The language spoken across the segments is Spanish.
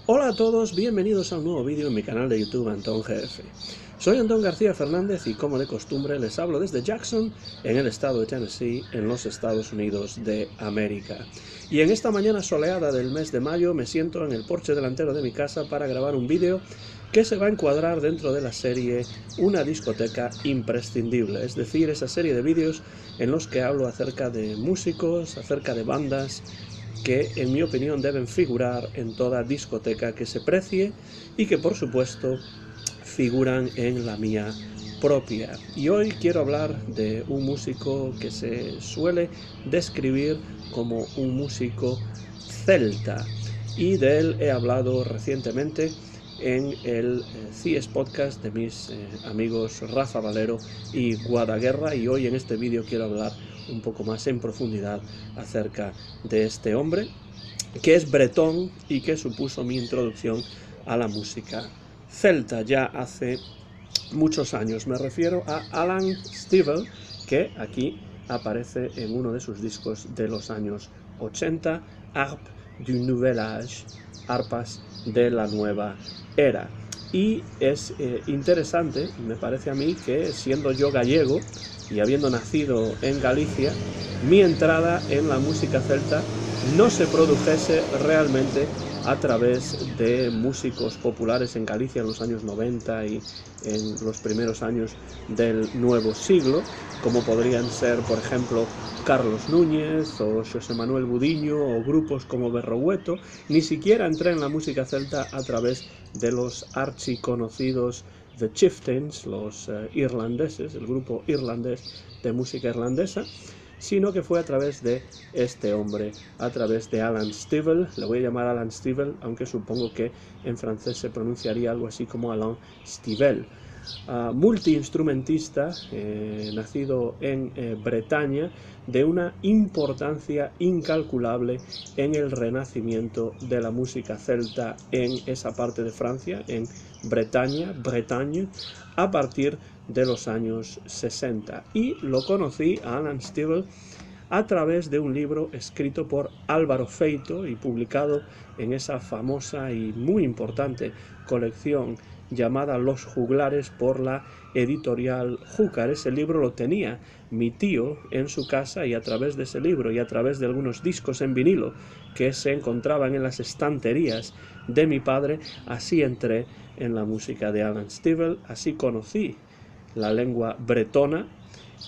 Hola a todos, bienvenidos a un nuevo vídeo en mi canal de YouTube Antón GF. Soy Antón García Fernández y como de costumbre les hablo desde Jackson, en el estado de Tennessee, en los Estados Unidos de América. Y en esta mañana soleada del mes de mayo me siento en el porche delantero de mi casa para grabar un vídeo que se va a encuadrar dentro de la serie Una discoteca imprescindible, es decir, esa serie de vídeos en los que hablo acerca de músicos, acerca de bandas, que en mi opinión deben figurar en toda discoteca que se precie y que por supuesto figuran en la mía propia. Y hoy quiero hablar de un músico que se suele describir como un músico celta, y de él he hablado recientemente en el CIES Podcast de mis amigos Rafa Valero y Guadaguerra, y hoy en este vídeo quiero hablar un poco más en profundidad acerca de este hombre que es bretón y que supuso mi introducción a la música celta ya hace muchos años. Me refiero a Alan Stivell, que aquí aparece en uno de sus discos de los años 80, Harpe du Nouvel Âge, arpas de la nueva era. Y es interesante, me parece a mí, que siendo yo gallego y habiendo nacido en Galicia, mi entrada en la música celta no se produjese realmente a través de músicos populares en Galicia en los años 90 y en los primeros años del nuevo siglo, como podrían ser, por ejemplo, Carlos Núñez o José Manuel Budiño o grupos como Berrogueto. Ni siquiera entré en la música celta a través de los archiconocidos The Chieftains, los irlandeses, el grupo irlandés de música irlandesa, sino que fue a través de este hombre, a través de Alan Stivell. Le voy a llamar Alan Stivell, aunque supongo que en francés se pronunciaría algo así como Alain Stivell. Multiinstrumentista, nacido en Bretaña, de una importancia incalculable en el renacimiento de la música celta en esa parte de Francia, en Bretaña, a partir de los años 60. Y lo conocí a Alan Stivell a través de un libro escrito por Álvaro Feito y publicado en esa famosa y muy importante colección llamada Los Juglares por la editorial Júcar. Ese libro lo tenía mi tío en su casa, y a través de ese libro y a través de algunos discos en vinilo que se encontraban en las estanterías de mi padre, así entré en la música de Alan Stivell, así conocí la lengua bretona,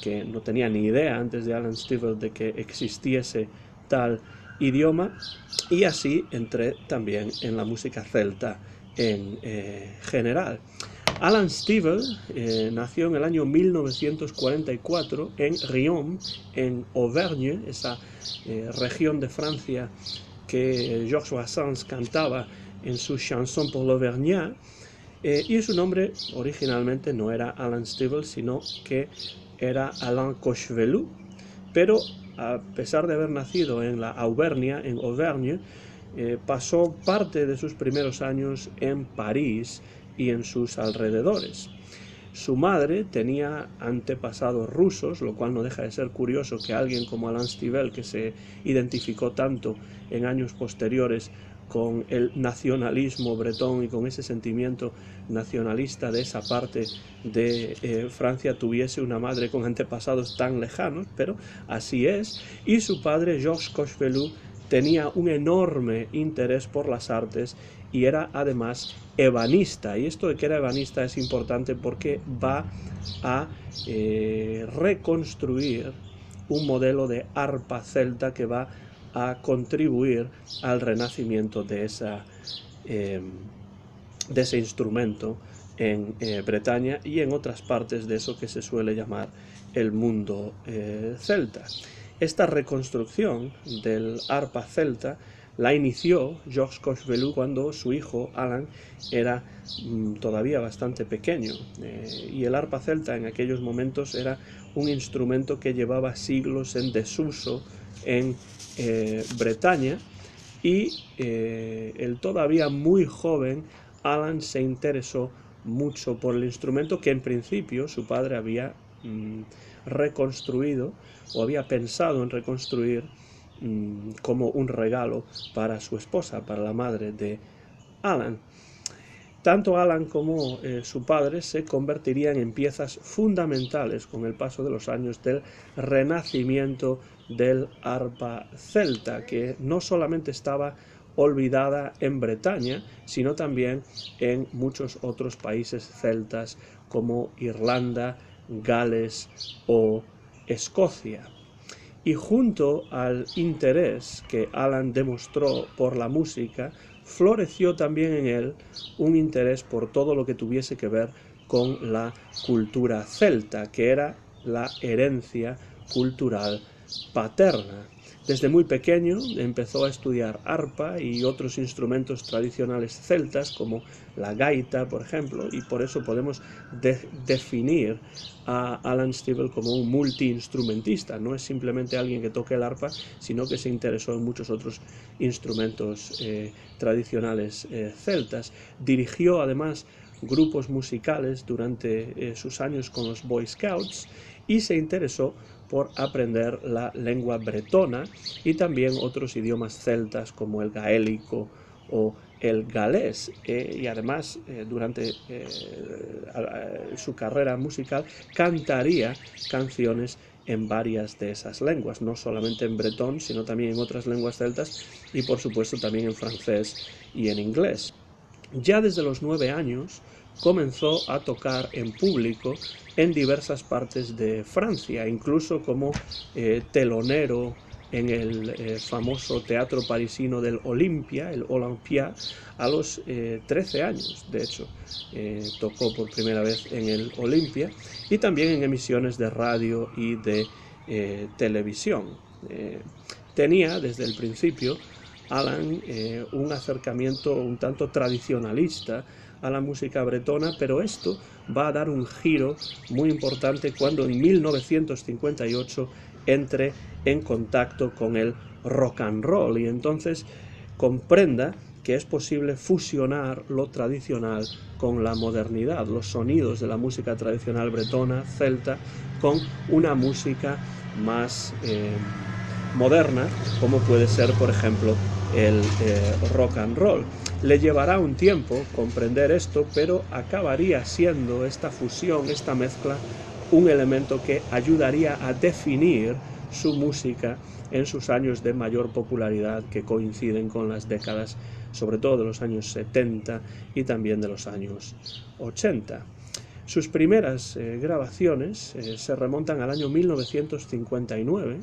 que no tenía ni idea antes de Alan Stivell de que existiese tal idioma, y así entré también en la música celta en general. Alan Stivell nació en el año 1944 en Riom, en Auvergne, esa región de Francia que Georges Brassens cantaba en su Chanson pour l'Auvergnat, y su nombre originalmente no era Alan Stivell, sino que era Alain Cochevelou, pero a pesar de haber nacido en la Auvernia, en Auvergne, pasó parte de sus primeros años en París y en sus alrededores. Su madre tenía antepasados rusos, lo cual no deja de ser curioso que alguien como Alan Stivell, que se identificó tanto en años posteriores con el nacionalismo bretón y con ese sentimiento nacionalista de esa parte de Francia, tuviese una madre con antepasados tan lejanos, pero así es. Y su padre, Georges Cochevelou, tenía un enorme interés por las artes y era además ebanista. Y esto de que era ebanista es importante porque va a reconstruir un modelo de arpa celta que va a contribuir al renacimiento de ese instrumento en Bretaña y en otras partes de eso que se suele llamar el mundo celta. Esta reconstrucción del arpa celta la inició Georges Cochevelou cuando su hijo Alan era todavía bastante pequeño, y el arpa celta en aquellos momentos era un instrumento que llevaba siglos en desuso en Bretaña, y el todavía muy joven Alan se interesó mucho por el instrumento que en principio su padre había reconstruido o había pensado en reconstruir como un regalo para su esposa, para la madre de Alan. Tanto Alan como su padre se convertirían en piezas fundamentales con el paso de los años del renacimiento del arpa celta, que no solamente estaba olvidada en Bretaña, sino también en muchos otros países celtas como Irlanda, Gales o Escocia. Y junto al interés que Alan demostró por la música, floreció también en él un interés por todo lo que tuviese que ver con la cultura celta, que era la herencia cultural paterna. Desde muy pequeño empezó a estudiar arpa y otros instrumentos tradicionales celtas, como la gaita, por ejemplo, y por eso podemos definir a Alan Stivell como un multiinstrumentista. No es simplemente alguien que toque el arpa, sino que se interesó en muchos otros instrumentos tradicionales celtas. Dirigió además grupos musicales durante sus años con los Boy Scouts y se interesó por aprender la lengua bretona y también otros idiomas celtas como el gaélico o el galés, y además durante su carrera musical cantaría canciones en varias de esas lenguas, no solamente en bretón, sino también en otras lenguas celtas y por supuesto también en francés y en inglés. Ya desde los 9 años comenzó a tocar en público en diversas partes de Francia, incluso como telonero en el famoso teatro parisino del Olympia, el Olympia, a los 13 años. De hecho, tocó por primera vez en el Olympia y también en emisiones de radio y de televisión. Tenía desde el principio Alan un acercamiento un tanto tradicionalista a la música bretona, pero esto va a dar un giro muy importante cuando en 1958 entre en contacto con el rock and roll y entonces comprenda que es posible fusionar lo tradicional con la modernidad, los sonidos de la música tradicional bretona, celta, con una música más moderna, como puede ser, por ejemplo, el rock and roll. Le llevará un tiempo comprender esto, pero acabaría siendo esta fusión, esta mezcla, un elemento que ayudaría a definir su música en sus años de mayor popularidad, que coinciden con las décadas, sobre todo de los años 70 y también de los años 80. Sus primeras grabaciones se remontan al año 1959,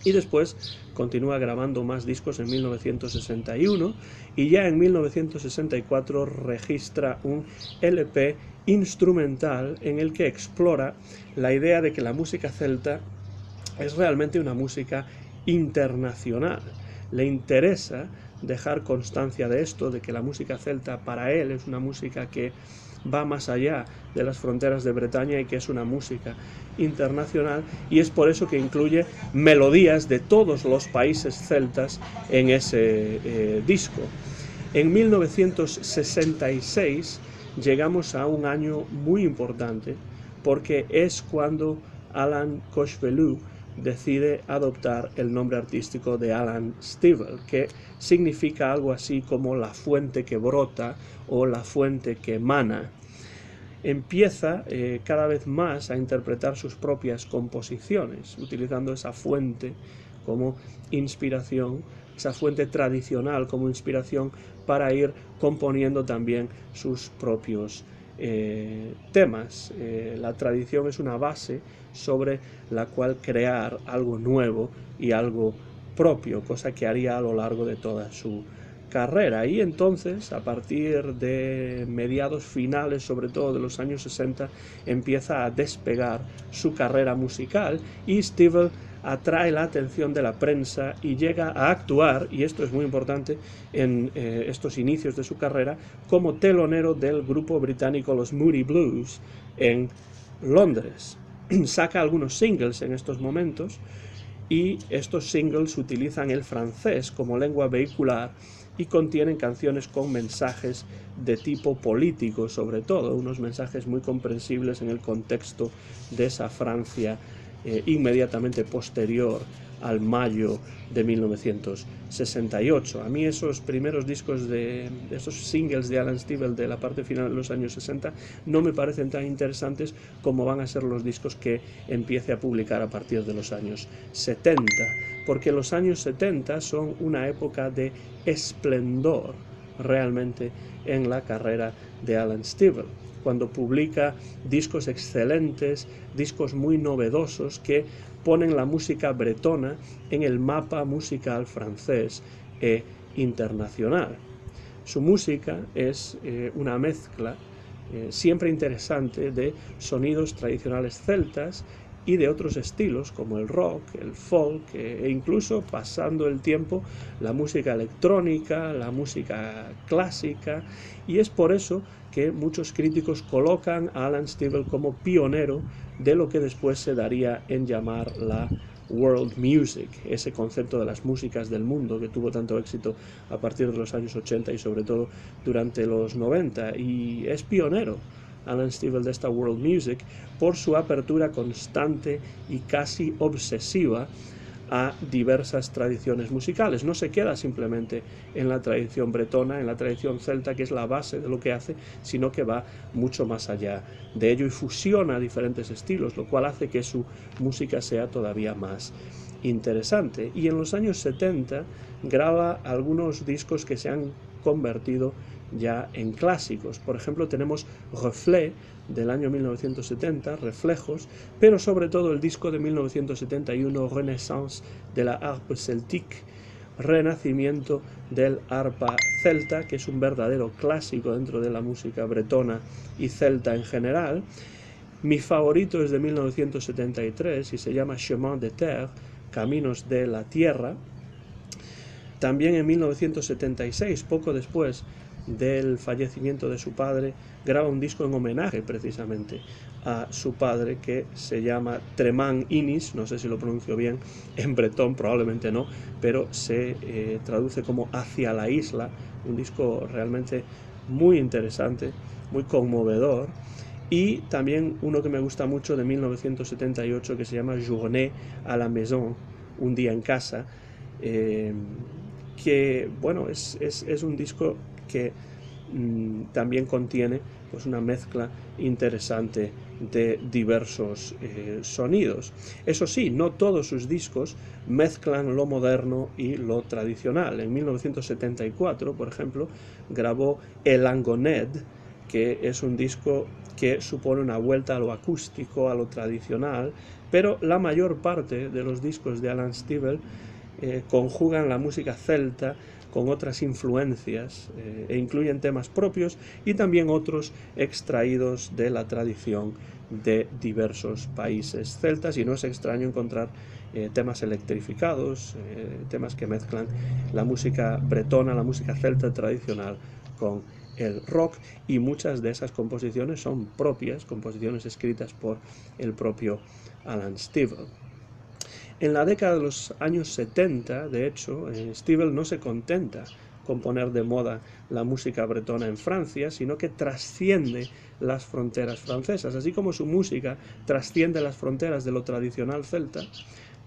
y después continúa grabando más discos en 1961 y ya en 1964 registra un LP instrumental en el que explora la idea de que la música celta es realmente una música internacional. Le interesa dejar constancia de esto, de que la música celta para él es una música que va más allá de las fronteras de Bretaña y que es una música internacional, y es por eso que incluye melodías de todos los países celtas en ese disco. En 1966 llegamos a un año muy importante porque es cuando Alan Cochevelou decide adoptar el nombre artístico de Alan Stivell, que significa algo así como la fuente que brota o la fuente que emana. Empieza cada vez más a interpretar sus propias composiciones, utilizando esa fuente como inspiración, esa fuente tradicional como inspiración para ir componiendo también sus propios temas. La tradición es una base sobre la cual crear algo nuevo y algo propio, cosa que haría a lo largo de toda su carrera. Y entonces, a partir de mediados finales, sobre todo de los años 60, empieza a despegar su carrera musical y Stivell atrae la atención de la prensa y llega a actuar, y esto es muy importante en estos inicios de su carrera, como telonero del grupo británico los Moody Blues en Londres. Saca algunos singles en estos momentos y estos singles utilizan el francés como lengua vehicular y contienen canciones con mensajes de tipo político, sobre todo, unos mensajes muy comprensibles en el contexto de esa Francia inmediatamente posterior al mayo de 1968. A mí esos primeros discos esos singles de Alan Stivell de la parte final de los años 60 no me parecen tan interesantes como van a ser los discos que empiece a publicar a partir de los años 70, porque los años 70 son una época de esplendor realmente en la carrera de Alan Stivell, cuando publica discos excelentes, discos muy novedosos que ponen la música bretona en el mapa musical francés e internacional. Su música es una mezcla siempre interesante de sonidos tradicionales celtas y de otros estilos como el rock, el folk e incluso, pasando el tiempo, la música electrónica, la música clásica, y es por eso que muchos críticos colocan a Alan Stivell como pionero de lo que después se daría en llamar la world music, ese concepto de las músicas del mundo que tuvo tanto éxito a partir de los años 80 y sobre todo durante los 90, y es pionero Alan Stivell de esta world music por su apertura constante y casi obsesiva a diversas tradiciones musicales. No se queda simplemente en la tradición bretona, en la tradición celta, que es la base de lo que hace, sino que va mucho más allá de ello y fusiona diferentes estilos, lo cual hace que su música sea todavía más interesante. Y en los años 70 graba algunos discos que se han convertido ya en clásicos. Por ejemplo, tenemos Reflet del año 1970, Reflejos, pero sobre todo el disco de 1971, Renaissance de la harpe celtique, renacimiento del arpa celta, que es un verdadero clásico dentro de la música bretona y celta en general. Mi favorito es de 1973 y se llama Chemin de Terre, Caminos de la Tierra. También en 1976, poco después del fallecimiento de su padre, graba un disco en homenaje precisamente a su padre que se llama Tremant Inis, no sé si lo pronuncio bien, en bretón probablemente no, pero se traduce como Hacia la Isla, un disco realmente muy interesante, muy conmovedor. Y también uno que me gusta mucho de 1978 que se llama Journée à la Maison, un día en casa, que bueno, es un disco que también contiene pues una mezcla interesante de diversos sonidos. Eso sí, no todos sus discos mezclan lo moderno y lo tradicional. En 1974, por ejemplo, grabó El Angoned, que es un disco que supone una vuelta a lo acústico, a lo tradicional, pero la mayor parte de los discos de Alan Stivell conjugan la música celta con otras influencias e incluyen temas propios y también otros extraídos de la tradición de diversos países celtas, y no es extraño encontrar temas electrificados, temas que mezclan la música bretona, la música celta tradicional con el rock, y muchas de esas composiciones son propias, composiciones escritas por el propio Alan Stivell. En la década de los años 70, de hecho, Stivell no se contenta con poner de moda la música bretona en Francia, sino que trasciende las fronteras francesas. Así como su música trasciende las fronteras de lo tradicional celta,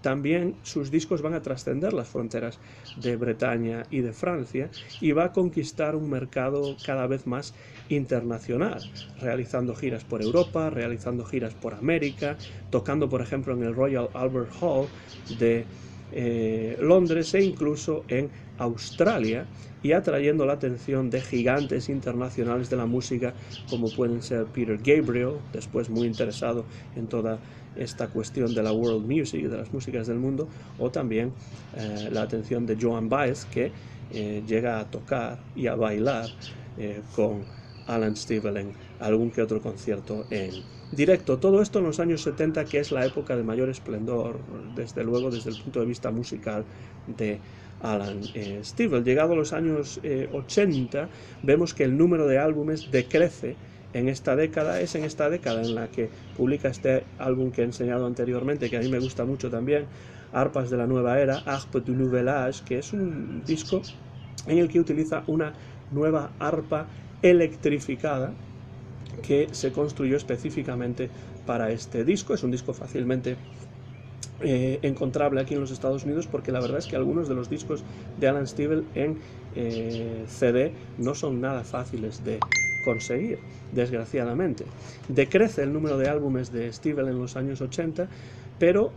también sus discos van a trascender las fronteras de Bretaña y de Francia, y va a conquistar un mercado cada vez más internacional, realizando giras por Europa, realizando giras por América, tocando por ejemplo en el Royal Albert Hall de Londres e incluso en Australia, y atrayendo la atención de gigantes internacionales de la música como pueden ser Peter Gabriel, después muy interesado en toda esta cuestión de la world music, de las músicas del mundo, o también la atención de Joan Baez, que llega a tocar y a bailar con Alan Stivell en algún que otro concierto en directo. Todo esto en los años 70, que es la época de mayor esplendor, desde luego desde el punto de vista musical de Alan Stivell. Llegado a los años 80, vemos que el número de álbumes decrece en esta década. Es en esta década en la que publica este álbum que he enseñado anteriormente, que a mí me gusta mucho también, Arpas de la Nueva Era, Harpe du Nouvel Âge, que es un disco en el que utiliza una nueva arpa electrificada que se construyó específicamente para este disco. Es un disco fácilmente encontrable aquí en los Estados Unidos, porque la verdad es que algunos de los discos de Alan Stivell en CD no son nada fáciles de conseguir, desgraciadamente. Decrece el número de álbumes de Stivell en los años 80, pero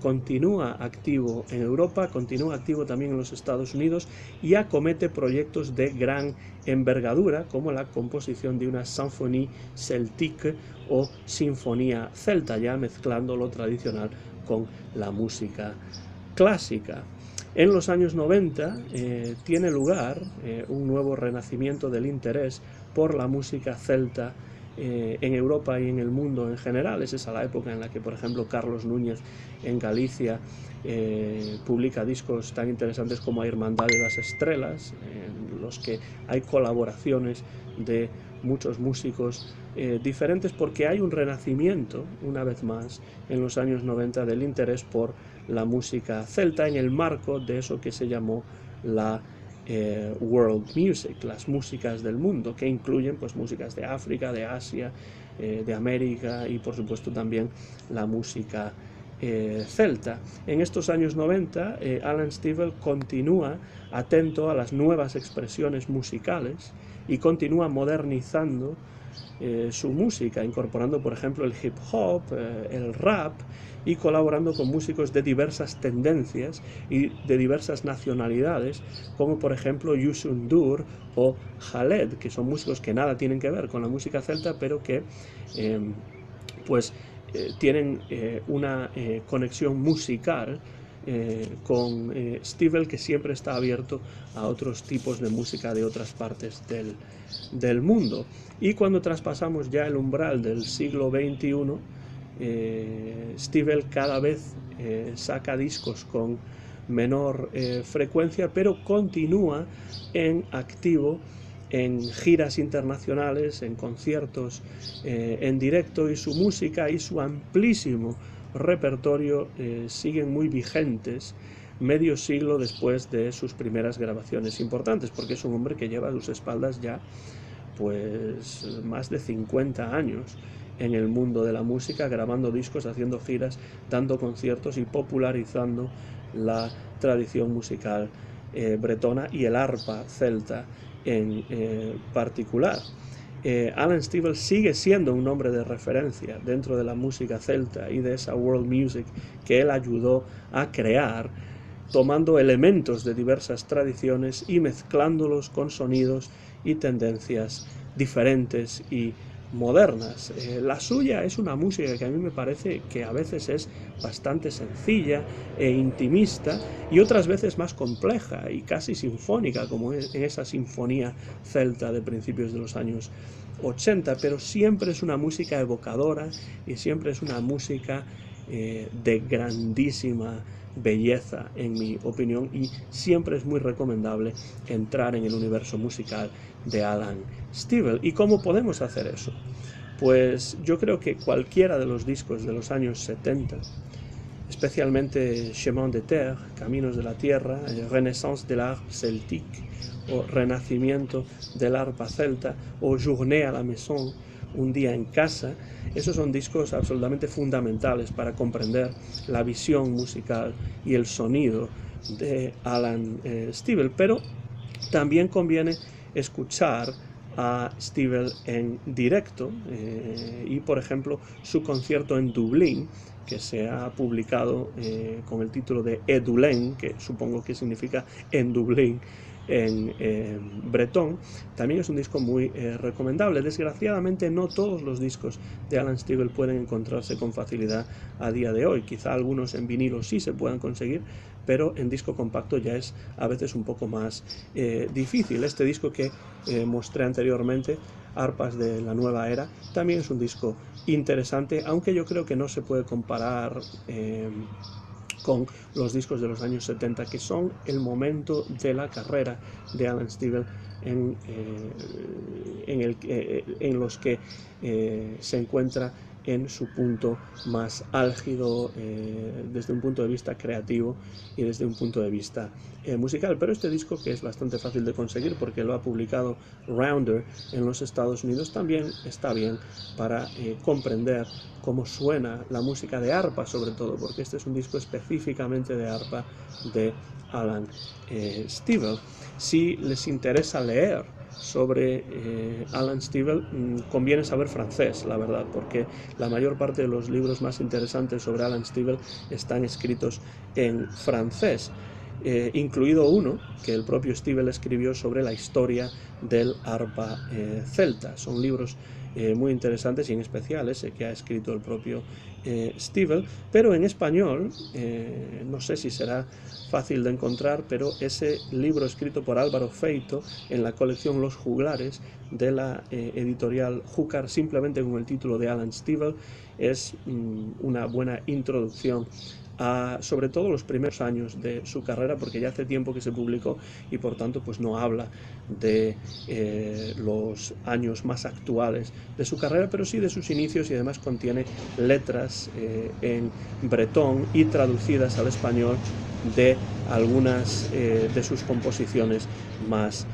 continúa activo en Europa, continúa activo también en los Estados Unidos y acomete proyectos de gran envergadura, como la composición de una symphonie celtique o sinfonía celta, ya mezclando lo tradicional con la música clásica. En los años 90 tiene lugar un nuevo renacimiento del interés por la música celta en Europa y en el mundo en general. Es esa la época en la que, por ejemplo, Carlos Núñez en Galicia publica discos tan interesantes como A Irmandad de las Estrellas, en los que hay colaboraciones de muchos músicos diferentes, porque hay un renacimiento, una vez más, en los años 90 del interés por la música celta en el marco de eso que se llamó la world music, las músicas del mundo, que incluyen pues músicas de África, de Asia, de América y por supuesto también la música celta. En estos años 90 Alan Stivell continúa atento a las nuevas expresiones musicales y continúa modernizando su música, incorporando por ejemplo el hip hop, el rap, y colaborando con músicos de diversas tendencias y de diversas nacionalidades, como por ejemplo Youssou N'Dour o Khaled, que son músicos que nada tienen que ver con la música celta, pero que tienen una conexión musical con Stivell, que siempre está abierto a otros tipos de música de otras partes del mundo. Y cuando traspasamos ya el umbral del siglo XXI, Stivell cada vez saca discos con menor frecuencia, pero continúa en activo en giras internacionales, en conciertos en directo, y su música y su amplísimo repertorio siguen muy vigentes medio siglo después de sus primeras grabaciones importantes, porque es un hombre que lleva a sus espaldas ya pues más de 50 años en el mundo de la música, grabando discos, haciendo giras, dando conciertos y popularizando la tradición musical bretona y el arpa celta en particular. Alan Stivell sigue siendo un nombre de referencia dentro de la música celta y de esa world music que él ayudó a crear, tomando elementos de diversas tradiciones y mezclándolos con sonidos y tendencias diferentes y modernas. La suya es una música que a mí me parece que a veces es bastante sencilla e intimista, y otras veces más compleja y casi sinfónica, como en esa sinfonía celta de principios de los años 80, pero siempre es una música evocadora y siempre es una música de grandísima belleza, en mi opinión, y siempre es muy recomendable entrar en el universo musical de Alan Stivell. ¿Y cómo podemos hacer eso? Pues yo creo que cualquiera de los discos de los años 70, especialmente Chemin de Terre, Caminos de la Tierra, Renaissance de l'art celtique, o Renacimiento del arpa celta, o Journée à la maison, Un día en casa, esos son discos absolutamente fundamentales para comprender la visión musical y el sonido de Alan Stivell, pero también conviene escuchar a Stivell en directo y por ejemplo su concierto en Dublín, que se ha publicado con el título de Edulen, que supongo que significa en Dublín en bretón. También es un disco muy recomendable. Desgraciadamente no todos los discos de Alan Stivell pueden encontrarse con facilidad a día de hoy. Quizá algunos en vinilo sí se puedan conseguir, pero en disco compacto ya es a veces un poco más difícil. Este disco que mostré anteriormente, Arpas de la Nueva Era, también es un disco interesante, aunque yo creo que no se puede comparar con los discos de los años 70, que son el momento de la carrera de Alan Stivell en los que se encuentra en su punto más álgido desde un punto de vista creativo y desde un punto de vista musical. Pero este disco, que es bastante fácil de conseguir porque lo ha publicado Rounder en los Estados Unidos, también está bien para comprender cómo suena la música de arpa, sobre todo, porque este es un disco específicamente de arpa de Alan Stivell. Si les interesa leer sobre Alan Stivell, conviene saber francés, la verdad, porque la mayor parte de los libros más interesantes sobre Alan Stivell están escritos en francés, incluido uno que el propio Stivell escribió sobre la historia del arpa celta. Son libros muy interesantes, y en especial ese que ha escrito el propio Stivell, pero en español, no sé si será fácil de encontrar, pero ese libro escrito por Álvaro Feito en la colección Los Juglares de la editorial Júcar, simplemente con el título de Alan Stivell, es una buena introducción a, sobre todo, los primeros años de su carrera, porque ya hace tiempo que se publicó y por tanto pues no habla de los años más actuales de su carrera, pero sí de sus inicios, y además contiene letras en bretón y traducidas al español de algunas de sus composiciones más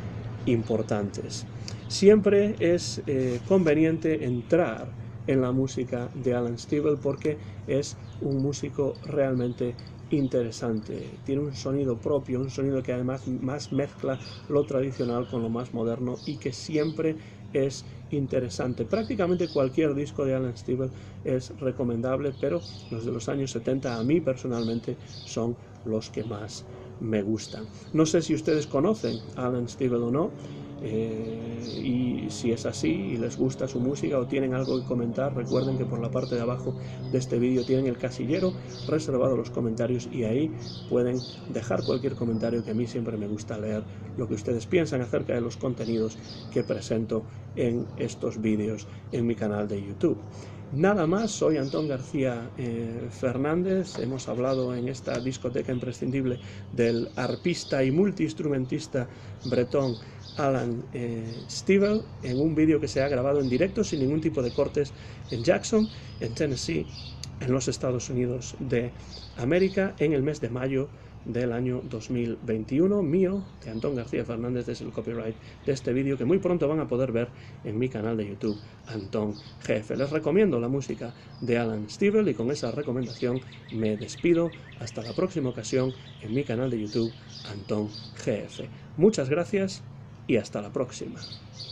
importantes. Siempre es conveniente entrar en la música de Alan Stivell porque es un músico realmente interesante. Tiene un sonido propio, un sonido que además más mezcla lo tradicional con lo más moderno y que siempre es interesante. Prácticamente cualquier disco de Alan Stivell es recomendable, pero los de los años 70 a mí personalmente son los que más me gustan. No sé si ustedes conocen a Alan Stivell o no, y si es así y les gusta su música o tienen algo que comentar, recuerden que por la parte de abajo de este vídeo tienen el casillero reservado a los comentarios, y ahí pueden dejar cualquier comentario, que a mí siempre me gusta leer lo que ustedes piensan acerca de los contenidos que presento en estos vídeos en mi canal de YouTube. Nada más, soy Antón García Fernández. Hemos hablado en esta discoteca imprescindible del arpista y multiinstrumentista bretón Alan Stivell, en un vídeo que se ha grabado en directo sin ningún tipo de cortes en Jackson, en Tennessee, en los Estados Unidos de América, en el mes de mayo del año 2021, mío, de Antón García Fernández, desde el copyright de este vídeo, que muy pronto van a poder ver en mi canal de YouTube, Antón GF. Les recomiendo la música de Alan Stivell, y con esa recomendación me despido. Hasta la próxima ocasión en mi canal de YouTube, Antón GF. Muchas gracias y hasta la próxima.